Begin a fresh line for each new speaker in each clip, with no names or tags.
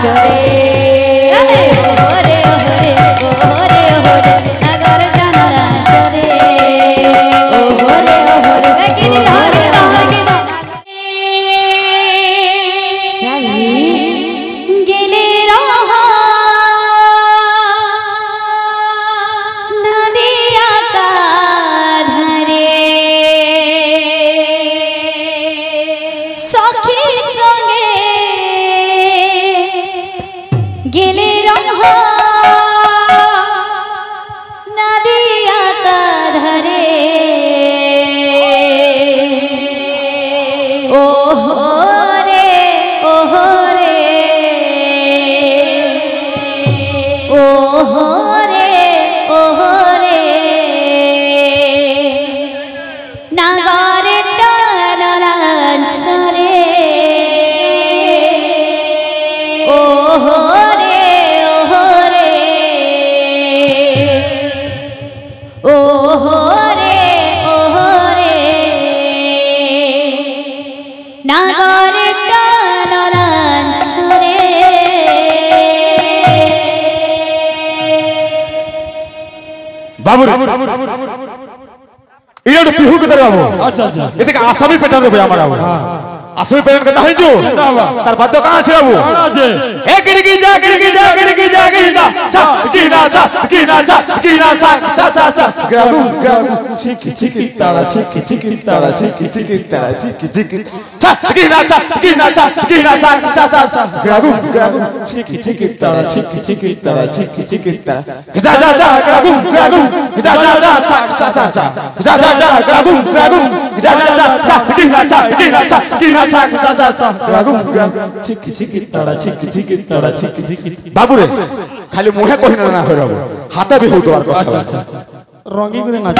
चोरे ओरे ओरे ओरे ओरे नगर टाना चोरे ओरे ओरे किनी धारे धारे गेले रहा नदिया का धरे सखी संगे गेले रहा नदिया का धरे ओहो रे ओहो रे ओहो रे ओहो रे नागारे टानान सरे ओहो रे ओहो रे ओहो रे ओहो रे नागारे टानान सरे
बाबू इधर पिहू के तरह हो
अच्छा अच्छा
ये देख आसामी पेटर्न हो हमारा आसामी पेटर्न का नहीं जो तार बाद तो कहां से वो ए गिड़गी जा गिड़गी जा गिड़गी जा गिड़गी जा चा गिना चा गिना चा गिना चा चा चा चा
ग्रागू ग्रागू चिकी चिकी तारा चिकी चिकी तारा चिकी चिकी तारा चिकी चिकी
चा गिना चा गिना चा गिना चा चा चा चा
ग्रागू ग्रागू चिकी चिकी तारा चिकी चिकी तारा चिकी चिकी तारा
जा जा जा ग्रागू ग्रागू जा जा जा चा चा चा चा जा जा जा ग्रागू ग्रागू जा जा जा चा गिना चा गिना चा गिना चा चा चा चा
ग्रागू ग्रागू चिकी चिकी तारा चिकी चिकी तारा चिकी चिकी
बाबू रे खाली मुहे कहिना ना होरबो हाथ भी हो तोर
अच्छा अच्छा रंगी करे नाच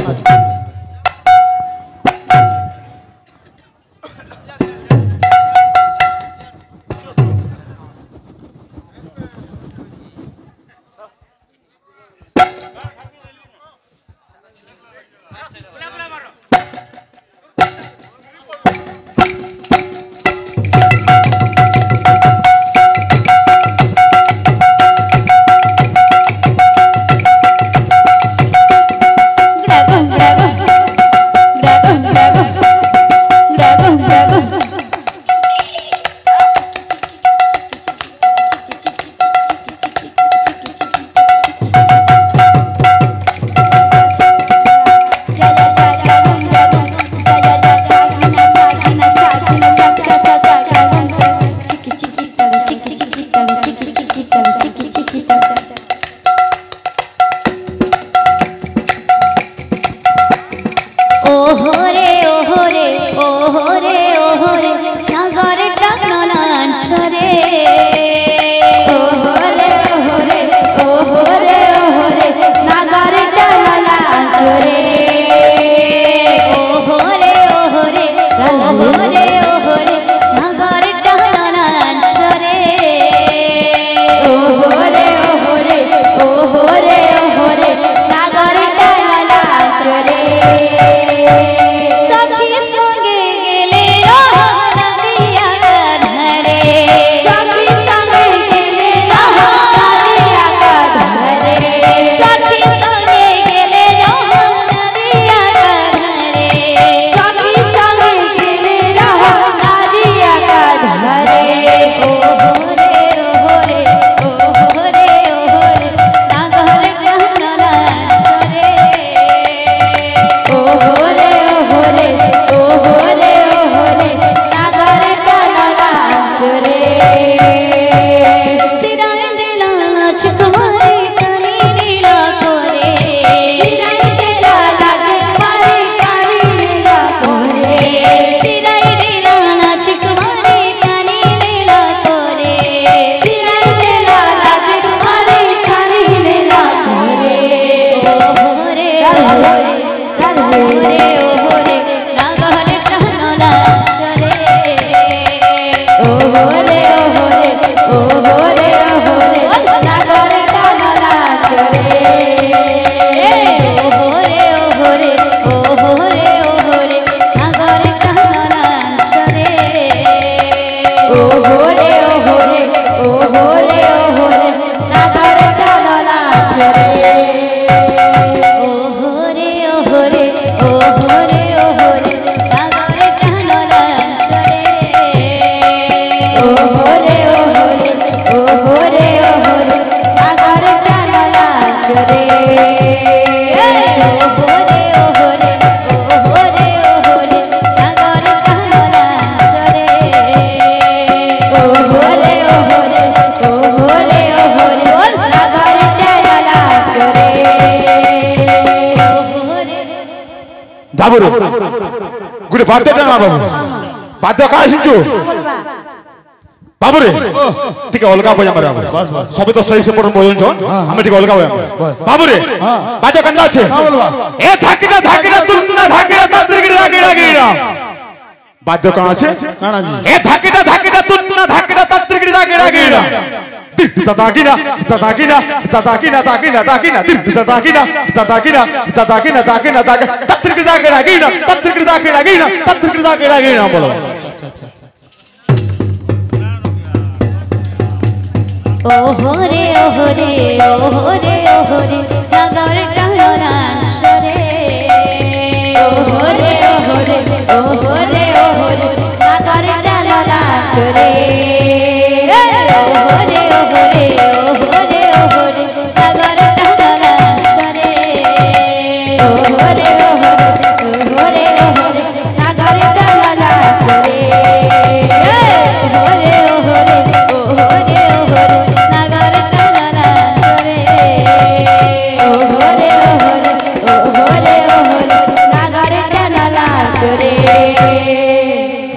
गुटे बाध्य ना बाबू बाध्य कहाँ शिंचु बाबू रे ठीक है अलगा बजा मारे सबे तो सही से पढ़न बजन जो हमें ठीक अलगा बजा बाबू रे बाध्य कंदा छे ए धाकिना तुन्ना धाकिना तंत्रिक धाकिना बाध्य कहाँ छे ए धाकिना तुन्ना धाकिना तंत्रिक धाकिना Tatakina, tatakina, tatakina, takina, takina, tatakina, tatakina, tatakina, takina, takina, tatrikida kira, tatrikida kira, tatrikida kira, bolo.
Oh re, oh re, oh re, oh re, nagar kahana chore. Oh re, oh re, oh re, oh re, nagar kahana chore.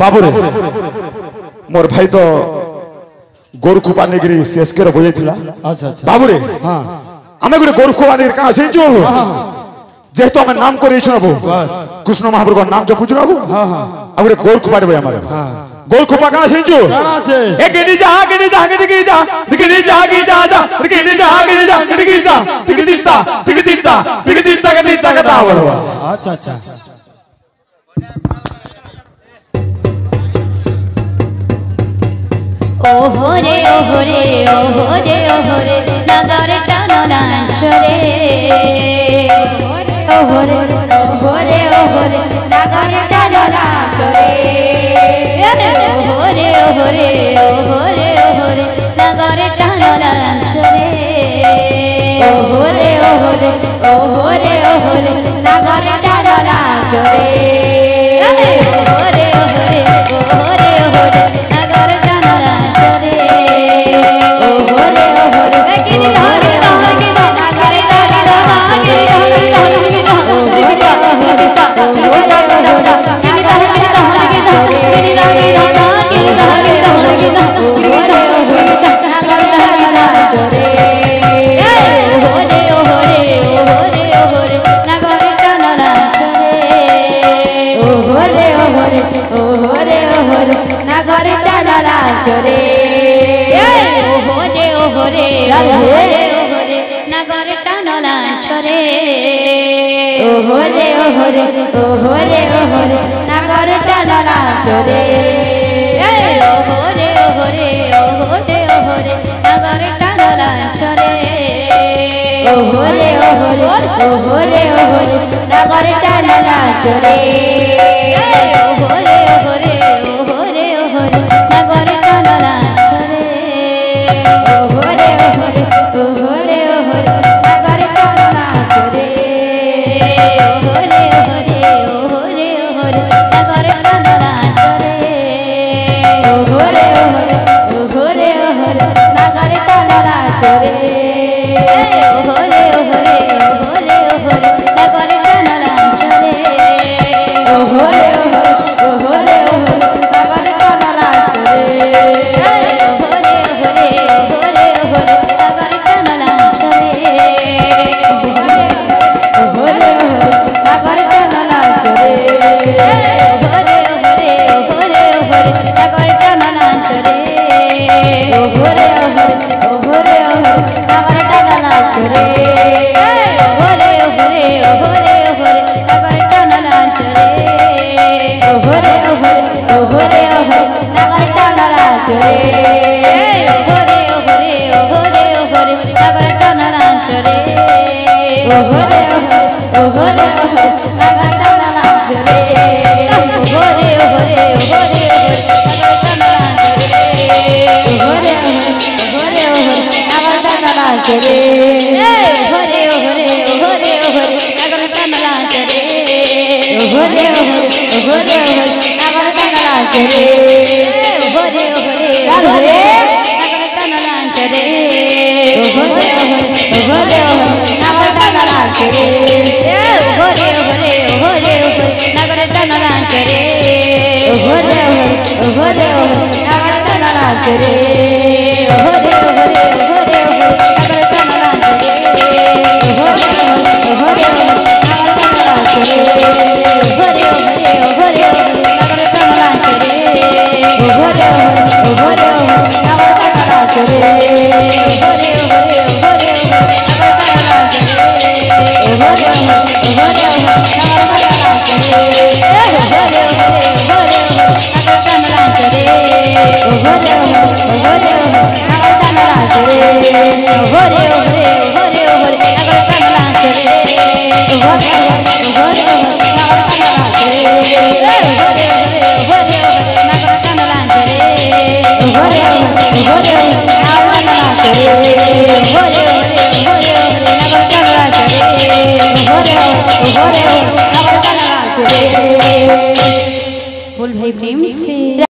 बाबू रे मोर भाई तो गोरु कुपा नेगिरी CSK रो बोले थिला अच्छा अच्छा बाबू रे हां हमें गुटे गोरु कुपा नेगिरी कहां से जो जेतो हमें नाम को रेछ नबो बस कृष्ण महाप्रभु को नाम जो पूछ नबो हां हां अब गुटे गोरु कुपा रे हमारे हां गोरु कुपा कहां से जो कहां से ए गिनी जा गिनी जा गिनी जा गिनी जा गिनी जा गिनी जा गिनी जा गिनी जा तिगतिता तिगतिता तिगतिता तिगतिता का बोलो अच्छा अच्छा
Oh re, oh re, oh re, oh re, nagar kahana chore. Oh re, oh re, oh re, nagar kahana chore. Oh re, oh re, oh re, oh re, nagar kahana chore. Oh re, oh re, oh re, oh re, nagar kahana chore. Oh re, oh re, oh re, oh re, nagar kahana chore. ओहरे नागर टन नाच रे ओहरे ओहरे ओहरे नागर टन नाच रे ओहरे ओहरे नागर टन नाच रे ओहरे ओहरे ओहरे नागर टन नाच रे ओहरे ओहरे नागर टन नाच रे ओहरे ओहरे ओहरे नागर टन नाच रे ओहरे ओहरे नागर टन नाच रे ओहरे ओहरे नागर टन नाच रे ओहरे ओहरे नागर टन नाच रे ओहरे ओहरे ओहरे नागर टन नाच रे ओहरे ओहरे नागर टन नाच रे ओहरे ओहरे नागर टन नाच रे ओहरे ओहरे नागर टन नाच रे ओहरे ओहरे नागर टन नाच रे ओहरे ओहरे नागर टन नाच रे बोल भाई प्रेम से।